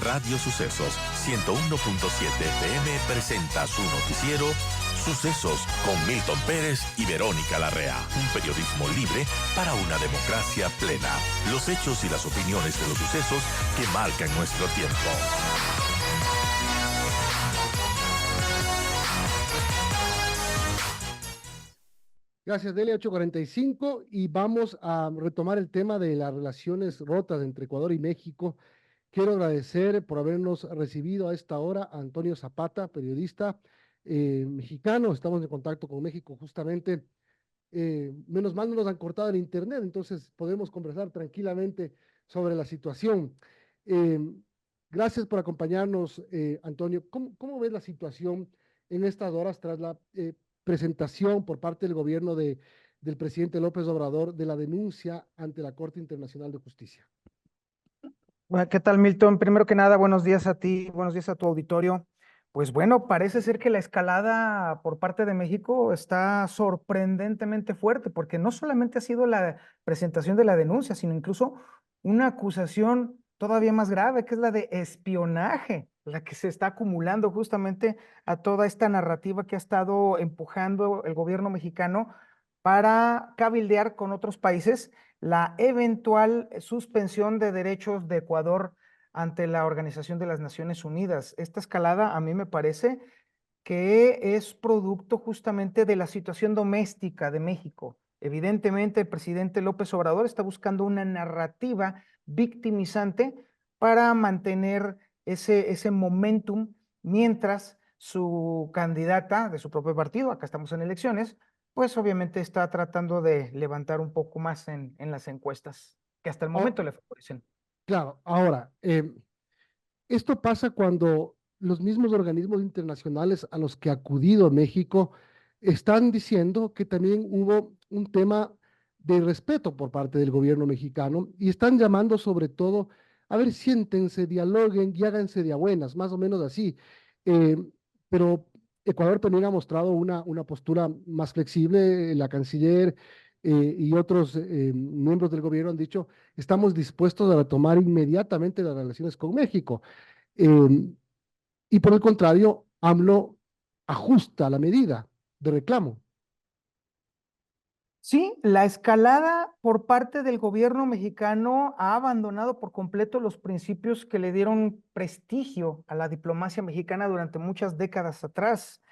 Radio Sucesos 101.7 FM presenta su noticiero Sucesos con Milton Pérez y Verónica Larrea. Un periodismo libre para una democracia plena. Los hechos y las opiniones de los sucesos que marcan nuestro tiempo. Gracias, Delia, 8:45, y vamos a retomar el tema de las relaciones rotas entre Ecuador y México. Quiero agradecer por habernos recibido a esta hora a Antonio Zapata, periodista mexicano. Estamos en contacto con México justamente. Menos mal no nos han cortado el internet, entonces podemos conversar tranquilamente sobre la situación. Eh, Gracias por acompañarnos, Antonio. ¿Cómo ves la situación en estas horas tras la presentación por parte del gobierno del presidente López Obrador de la denuncia ante la Corte Internacional de Justicia? Bueno, ¿qué tal, Milton? Primero que nada, buenos días a ti, buenos días a tu auditorio. Pues bueno, parece ser que la escalada por parte de México está sorprendentemente fuerte, porque no solamente ha sido la presentación de la denuncia, sino incluso una acusación todavía más grave, que es la de espionaje, la que se está acumulando justamente a toda esta narrativa que ha estado empujando el gobierno mexicano para cabildear con otros países la eventual suspensión de derechos de Ecuador ante la Organización de las Naciones Unidas. Esta escalada a mí me parece que es producto justamente de la situación doméstica de México. Evidentemente, el presidente López Obrador está buscando una narrativa victimizante para mantener ese momentum, mientras su candidata de su propio partido, acá estamos en elecciones, pues obviamente está tratando de levantar un poco más en las encuestas, que hasta el Oh, momento le favorecen. claro, ahora, esto pasa cuando los mismos organismos internacionales a los que ha acudido México están diciendo que también hubo un tema de respeto por parte del gobierno mexicano y están llamando sobre todo, a ver, siéntense, dialoguen y háganse de a buenas, más o menos así. Eh, pero Ecuador también ha mostrado una postura más flexible. La canciller y otros miembros del gobierno han dicho, estamos dispuestos a retomar inmediatamente las relaciones con México. Eh, y por el contrario, AMLO ajusta la medida de reclamo. Sí, la escalada por parte del gobierno mexicano ha abandonado por completo los principios que le dieron prestigio a la diplomacia mexicana durante muchas décadas atrás.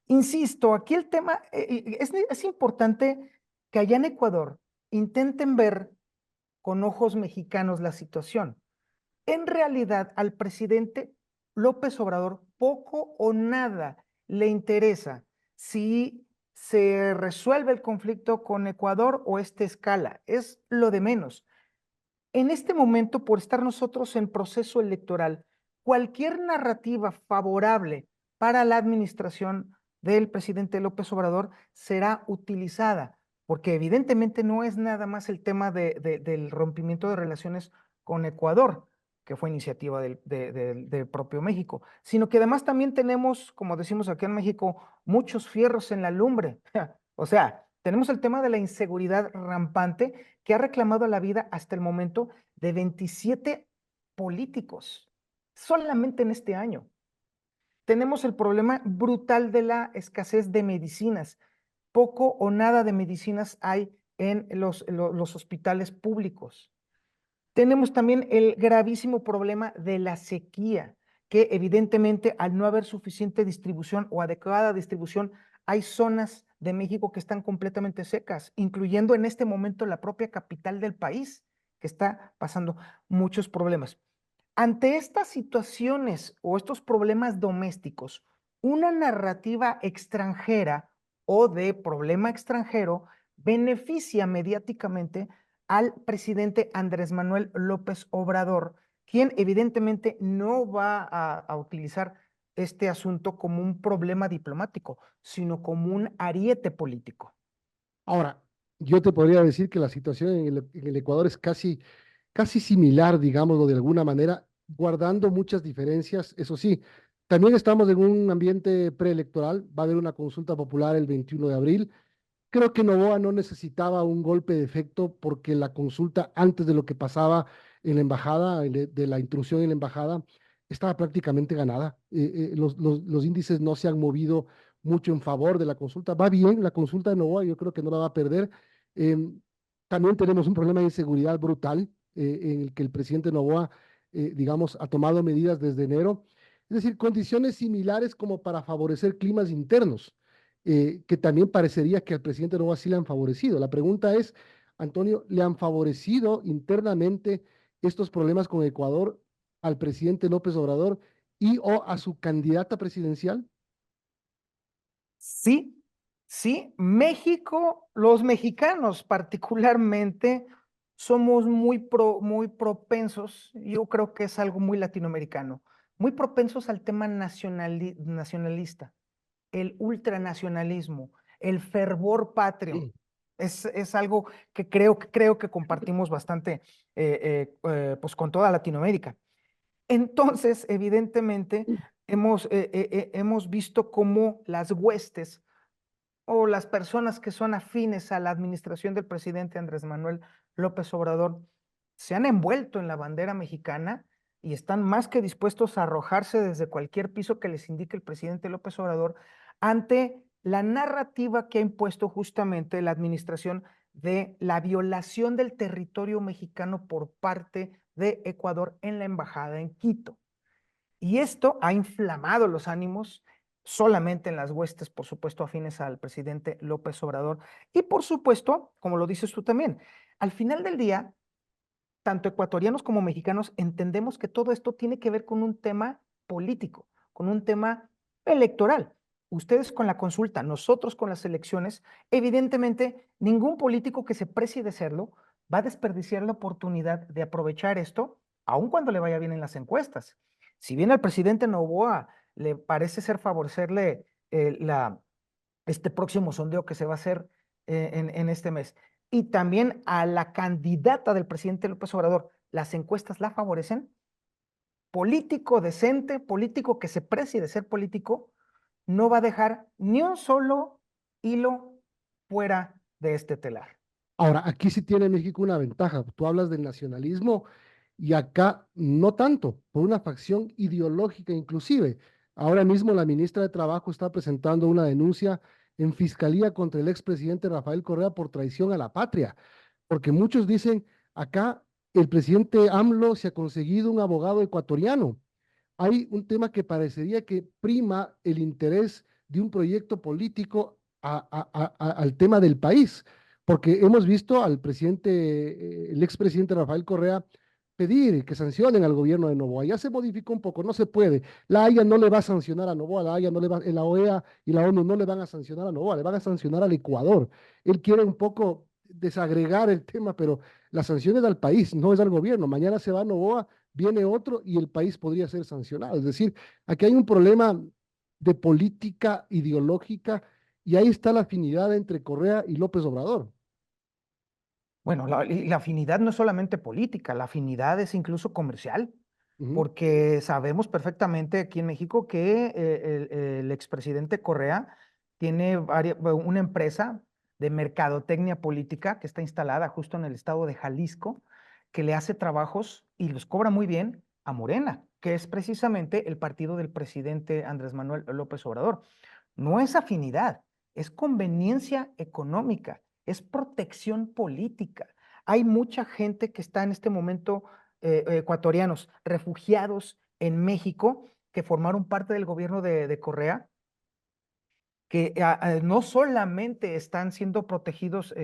Insisto, aquí el tema es importante que allá en Ecuador intenten ver con ojos mexicanos la situación. En realidad, al presidente López Obrador poco o nada le interesa si se resuelve el conflicto con Ecuador o esta escala. Es lo de menos. En este momento, por estar nosotros en proceso electoral, cualquier narrativa favorable para la administración del presidente López Obrador será utilizada, porque evidentemente no es nada más el tema del rompimiento de relaciones con Ecuador, que fue iniciativa del propio México, sino que además también tenemos, como decimos aquí en México, muchos fierros en la lumbre. O sea, tenemos el tema de la inseguridad rampante que ha reclamado la vida hasta el momento de 27 políticos, solamente en este año. Tenemos el problema brutal de la escasez de medicinas. Poco o nada de medicinas hay en los hospitales públicos. Tenemos también el gravísimo problema de la sequía, que evidentemente al no haber suficiente distribución o adecuada distribución, hay zonas de México que están completamente secas, incluyendo en este momento la propia capital del país, que está pasando muchos problemas. Ante estas situaciones o estos problemas domésticos, una narrativa extranjera o de problema extranjero beneficia mediáticamente al presidente Andrés Manuel López Obrador, quien evidentemente no va a utilizar este asunto como un problema diplomático, sino como un ariete político. Ahora, yo te podría decir que la situación en el Ecuador es casi similar, digámoslo de alguna manera, guardando muchas diferencias. Eso sí, también estamos en un ambiente preelectoral. Va a haber una consulta popular el 21 de abril. Creo que Noboa no necesitaba un golpe de efecto porque la consulta, antes de lo que pasaba en la embajada, de la intrusión en la embajada, estaba prácticamente ganada. Los índices no se han movido mucho en favor de la consulta. Va bien la consulta de Novoa, yo creo que no la va a perder. Em, También tenemos un problema de inseguridad brutal en el que el presidente Novoa, digamos, ha tomado medidas desde enero. Es decir, condiciones similares como para favorecer climas internos, que también parecería que al presidente Novoa sí le han favorecido. La pregunta es, Antonio, ¿le han favorecido internamente estos problemas con Ecuador al presidente López Obrador y o a su candidata presidencial? Sí, sí, México, los mexicanos particularmente, somos muy propensos, yo creo que es algo muy latinoamericano, muy propensos al tema nacionalista, el ultranacionalismo, el fervor patrio. Es algo que creo que compartimos bastante pues con toda Latinoamérica. Entonces, evidentemente, hemos visto cómo las huestes o las personas que son afines a la administración del presidente Andrés Manuel López Obrador se han envuelto en la bandera mexicana y están más que dispuestos a arrojarse desde cualquier piso que les indique el presidente López Obrador ante la narrativa que ha impuesto justamente la administración de la violación del territorio mexicano por parte de Ecuador en la embajada en Quito. Y esto ha inflamado los ánimos solamente en las huestes, por supuesto, afines al presidente López Obrador. Y por supuesto, como lo dices tú también, al final del día, tanto ecuatorianos como mexicanos entendemos que todo esto tiene que ver con un tema político, con un tema electoral. Ustedes con la consulta, nosotros con las elecciones, evidentemente ningún político que se precie de serlo va a desperdiciar la oportunidad de aprovechar esto, aun cuando le vaya bien en las encuestas. Si bien al presidente Noboa le parece ser favorecerle este próximo sondeo que se va a hacer en este mes, y también a la candidata del presidente López Obrador, las encuestas la favorecen, político decente, político que se precie de ser político, no va a dejar ni un solo hilo fuera de este telar. Ahora, aquí sí tiene México una ventaja. Tú hablas del nacionalismo y acá no tanto, por una facción ideológica inclusive. Ahora mismo la ministra de Trabajo está presentando una denuncia en fiscalía contra el expresidente Rafael Correa por traición a la patria, porque muchos dicen, acá el presidente AMLO se ha conseguido un abogado ecuatoriano. Hay un tema que parecería que prima el interés de un proyecto político al tema del país, porque hemos visto al presidente, el expresidente Rafael Correa, pedir que sancionen al gobierno de Noboa. Ya se modificó un poco, no se puede. La Haya no le va a sancionar a Noboa, la Haya no le va, la OEA y la ONU no le van a sancionar a Noboa, le van a sancionar al Ecuador. Él quiere un poco desagregar el tema, pero la sanción es al país, no es al gobierno. Mañana se va a Noboa, viene otro y el país podría ser sancionado. Es decir, aquí hay un problema de política ideológica y ahí está la afinidad entre Correa y López Obrador. Bueno, la afinidad no es solamente política, la afinidad es incluso comercial, Ujú. porque sabemos perfectamente aquí en México que el expresidente Correa tiene una empresa de mercadotecnia política que está instalada justo en el estado de Jalisco, que le hace trabajos y los cobra muy bien a Morena, que es precisamente el partido del presidente Andrés Manuel López Obrador. No es afinidad, es conveniencia económica, es protección política. Hay mucha gente que está en este momento, ecuatorianos, refugiados en México, que formaron parte del gobierno de Correa, que no solamente están siendo protegidos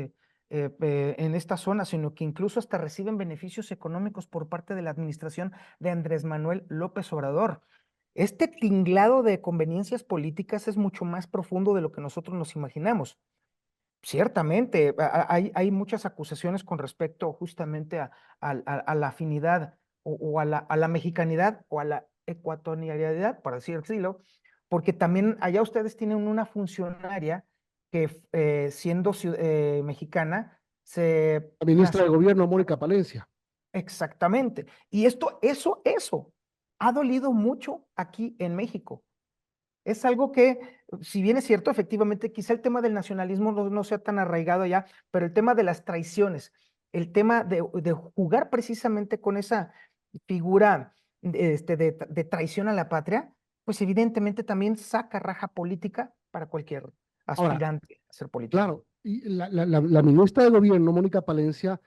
en esta zona, sino que incluso hasta reciben beneficios económicos por parte de la administración de Andrés Manuel López Obrador. Este tinglado de conveniencias políticas es mucho más profundo de lo que nosotros nos imaginamos. Ciertamente, hay muchas acusaciones con respecto justamente a la afinidad o a la mexicanidad o a la ecuatorialidad, por así decirlo, porque también allá ustedes tienen una funcionaria que siendo mexicana se La ministra de nacionalizó. Gobierno, Mónica Palencia. Exactamente. Y eso ha dolido mucho aquí en México. Es algo que, si bien es cierto, efectivamente, quizá el tema del nacionalismo no sea tan arraigado ya, pero el tema de las traiciones, el tema de jugar precisamente con esa figura de traición a la patria, pues evidentemente también saca raja política para cualquier Ahora, aspirante a ser político. claro, y la ministra de Gobierno, Mónica Palencia,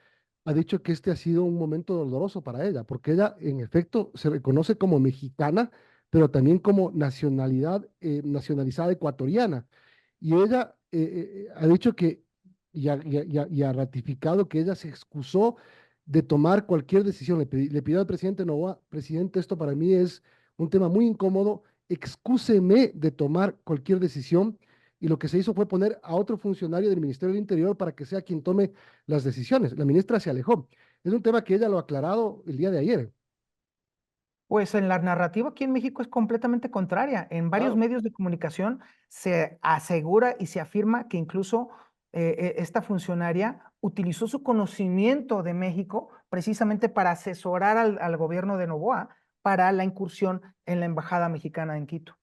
ha dicho que este ha sido un momento doloroso para ella, porque ella, en efecto, se reconoce como mexicana, pero también como nacionalizada ecuatoriana. Y ella ha dicho que, y ha ratificado que ella se excusó de tomar cualquier decisión. Le pidió al presidente Novoa: presidente, esto para mí es un tema muy incómodo, excúseme de tomar cualquier decisión. Y lo que se hizo fue poner a otro funcionario del Ministerio del Interior para que sea quien tome las decisiones. La ministra se alejó. Es un tema que ella lo ha aclarado el día de ayer. Pues en la narrativa aquí en México es completamente contraria. En varios Claro. medios de comunicación se asegura y se afirma que incluso esta funcionaria utilizó su conocimiento de México precisamente para asesorar al gobierno de Noboa para la incursión en la embajada mexicana en Quito.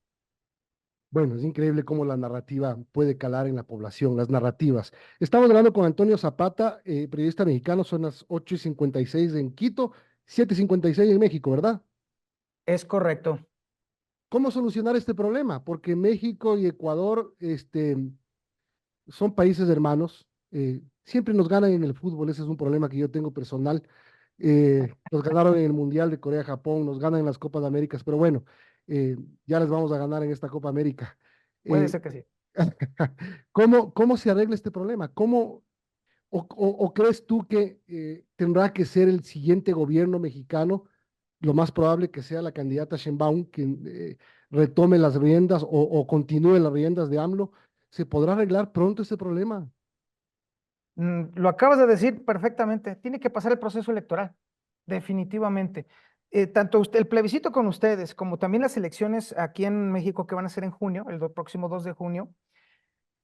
Bueno, es increíble cómo la narrativa puede calar en la población, las narrativas. Estamos hablando con Antonio Zapata, periodista mexicano. Son las 8:56 en Quito, 7:56 en México, ¿verdad? Es correcto. ¿Cómo solucionar este problema? Porque México y Ecuador, son países hermanos. Siempre nos ganan en el fútbol. Ese es un problema que yo tengo personal. Nos ganaron en el Mundial de Corea-Japón, nos ganan en las Copas de Américas, pero bueno, ya les vamos a ganar en esta Copa América. Puede Eh, ser que sí. ¿Cómo se arregla este problema? ¿O crees tú que tendrá que ser el siguiente gobierno mexicano, lo más probable que sea la candidata Sheinbaum, quien retome las riendas o continúe las riendas de AMLO? ¿Se podrá arreglar pronto este problema? Lo acabas de decir perfectamente. Tiene que pasar el proceso electoral, definitivamente. Tanto el plebiscito con ustedes, como también las elecciones aquí en México que van a ser en junio, próximo 2 de junio,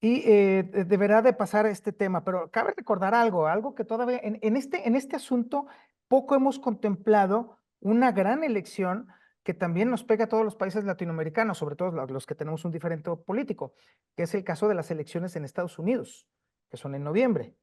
y deberá de pasar este tema. Pero cabe recordar algo que todavía en este asunto poco hemos contemplado una gran elección que también nos pega a todos los países latinoamericanos, sobre todo los que tenemos un diferente político, que es el caso de las elecciones en Estados Unidos, que son en noviembre.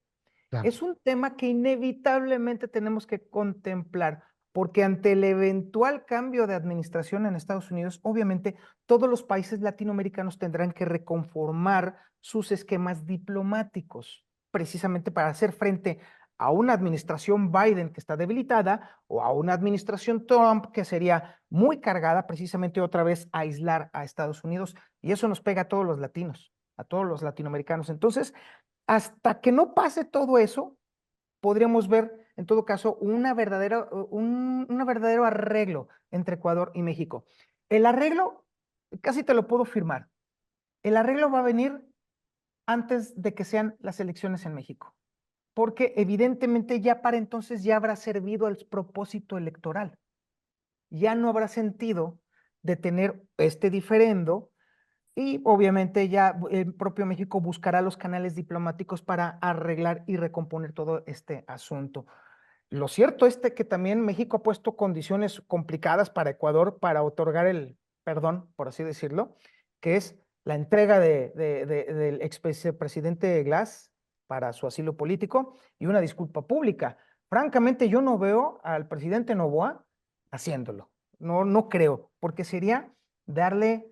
Claro. Es un tema que inevitablemente tenemos que contemplar, porque ante el eventual cambio de administración en Estados Unidos, obviamente todos los países latinoamericanos tendrán que reconformar sus esquemas diplomáticos, precisamente para hacer frente a una administración Biden que está debilitada o a una administración Trump que sería muy cargada precisamente otra vez a aislar a Estados Unidos. Y eso nos pega a todos los latinos, a todos los latinoamericanos. Entonces, hasta que no pase todo eso, podríamos ver, en todo caso, un verdadero arreglo entre Ecuador y México. El arreglo, casi te lo puedo firmar, el arreglo va a venir antes de que sean las elecciones en México, porque evidentemente ya para entonces ya habrá servido al propósito electoral. Ya no habrá sentido de tener este diferendo y obviamente ya el propio México buscará los canales diplomáticos para arreglar y recomponer todo este asunto. Lo cierto es que también México ha puesto condiciones complicadas para Ecuador para otorgar el perdón, por así decirlo, que es la entrega del expresidente Glass para su asilo político y una disculpa pública. Francamente, yo no veo al presidente Noboa haciéndolo. No, no creo, porque sería darle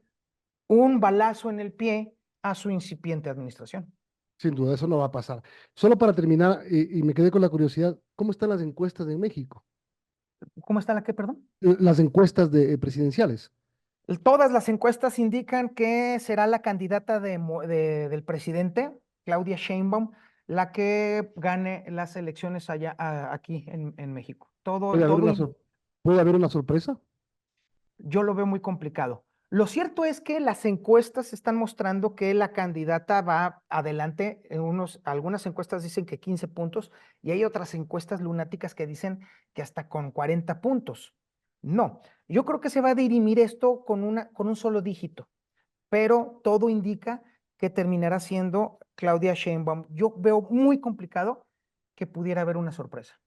un balazo en el pie a su incipiente administración. Sin duda, eso no va a pasar. Solo para terminar, y me quedé con la curiosidad, ¿cómo están las encuestas en México? ¿Cómo está la que, perdón? Las encuestas presidenciales. Todas las encuestas indican que será la candidata del presidente, Claudia Sheinbaum, la que gane las elecciones allá aquí en México. ¿Puede haber puede haber una sorpresa? Yo lo veo muy complicado. Lo cierto es que las encuestas están mostrando que la candidata va adelante. Algunas encuestas dicen que 15 puntos y hay otras encuestas lunáticas que dicen que hasta con 40 puntos. No, yo creo que se va a dirimir esto con un solo dígito, pero todo indica que terminará siendo Claudia Sheinbaum. Yo veo muy complicado que pudiera haber una sorpresa.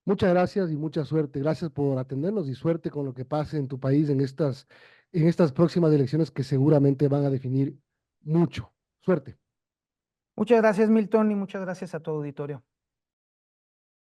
Muchas gracias y mucha suerte. Gracias por atendernos y suerte con lo que pase en tu país en estas próximas elecciones que seguramente van a definir mucho. Suerte. Muchas gracias, Milton, y muchas gracias a tu auditorio.